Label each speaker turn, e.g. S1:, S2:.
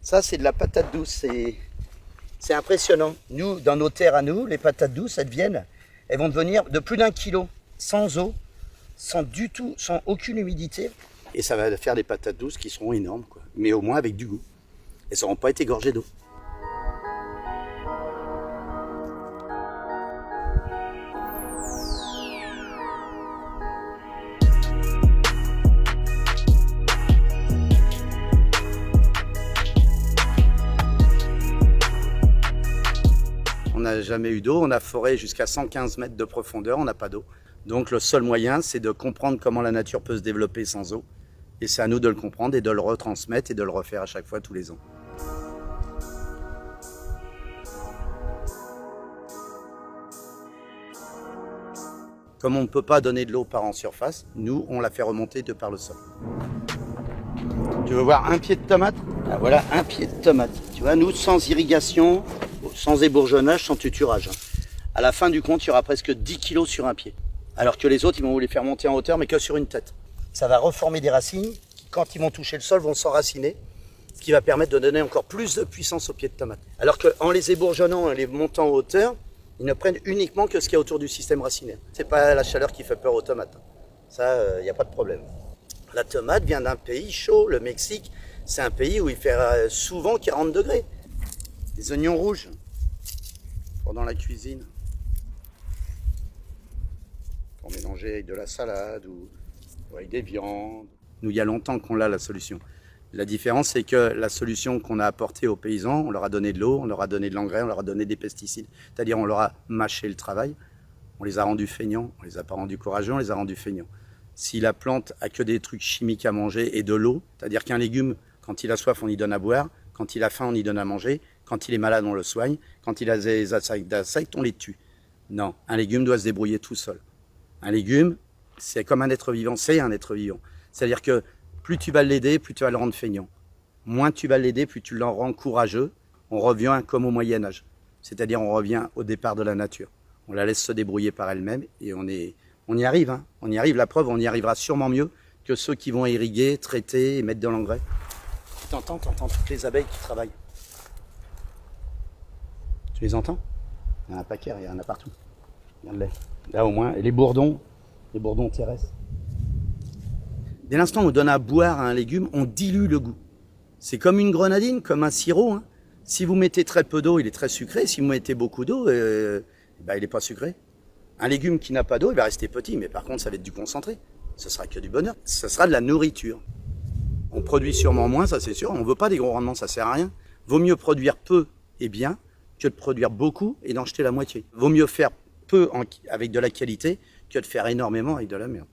S1: Ça, c'est de la patate douce. C'est impressionnant. Nous, dans nos terres à nous, les patates douces, elles vont devenir de plus d'1 kilo, sans eau, sans aucune humidité. Et ça va faire des patates douces qui seront énormes, quoi. Mais au moins avec du goût. Elles ne seront pas été gorgées d'eau. On n'a jamais eu d'eau, on a foré jusqu'à 115 mètres de profondeur, on n'a pas d'eau. Donc le seul moyen, c'est de comprendre comment la nature peut se développer sans eau. Et c'est à nous de le comprendre et de le retransmettre et de le refaire à chaque fois tous les ans. Comme on ne peut pas donner de l'eau par en surface, nous, on la fait remonter de par le sol. Tu veux voir un pied de tomate? Ah, voilà un pied de tomate. Tu vois, nous, sans irrigation, sans ébourgeonnage, sans tuturage. À la fin du compte, il y aura presque 10 kilos sur un pied. Alors que les autres, ils vont vous les faire monter en hauteur, mais que sur une tête. Ça va reformer des racines qui, quand ils vont toucher le sol, vont s'enraciner, ce qui va permettre de donner encore plus de puissance aux pieds de tomate. Alors qu'en les ébourgeonnant, en les montant en hauteur, ils ne prennent uniquement que ce qu'il y a autour du système racinaire. C'est pas la chaleur qui fait peur aux tomates. Ça, il n'y a pas de problème. La tomate vient d'un pays chaud, le Mexique. C'est un pays où il fait souvent 40 degrés. Les oignons rouges, pendant la cuisine, pour mélanger avec de la salade ou avec des viandes. Nous, il y a longtemps qu'on a la solution. La différence, c'est que la solution qu'on a apportée aux paysans, on leur a donné de l'eau, on leur a donné de l'engrais, on leur a donné des pesticides. C'est-à-dire, on leur a mâché le travail, on les a rendus feignants, on les a pas rendus courageux, on les a rendus feignants. Si la plante a que des trucs chimiques à manger et de l'eau, c'est-à-dire qu'un légume, quand il a soif, on y donne à boire, quand il a faim, on y donne à manger, quand il est malade, on le soigne, quand il a des attaques d'insectes, on les tue. Non, un légume doit se débrouiller tout seul. Un légume, c'est comme un être vivant, c'est un être vivant. C'est-à-dire que plus tu vas l'aider, plus tu vas le rendre feignant. Moins tu vas l'aider, plus tu le rends courageux. On revient comme au Moyen-Âge. C'est-à-dire on revient au départ de la nature. On la laisse se débrouiller par elle-même et on y arrive. Hein. On y arrive, la preuve, on y arrivera sûrement mieux que ceux qui vont irriguer, traiter et mettre de l'engrais. T'entends toutes les abeilles qui travaillent. Tu les entends? Il y en a un paquet, il y en a partout. Regarde-les. Là au moins, et les bourdons terrestres. Dès l'instant où on donne à boire à un légume, on dilue le goût. C'est comme une grenadine, comme un sirop. Hein. Si vous mettez très peu d'eau, il est très sucré. Si vous mettez beaucoup d'eau, il n'est pas sucré. Un légume qui n'a pas d'eau, il va rester petit, mais par contre, ça va être du concentré. Ce sera que du bonheur. Ce sera de la nourriture. On produit sûrement moins, ça c'est sûr. On ne veut pas des gros rendements, ça sert à rien. Vaut mieux produire peu et bien que de produire beaucoup et d'en jeter la moitié. Vaut mieux faire peu avec de la qualité que de faire énormément avec de la merde.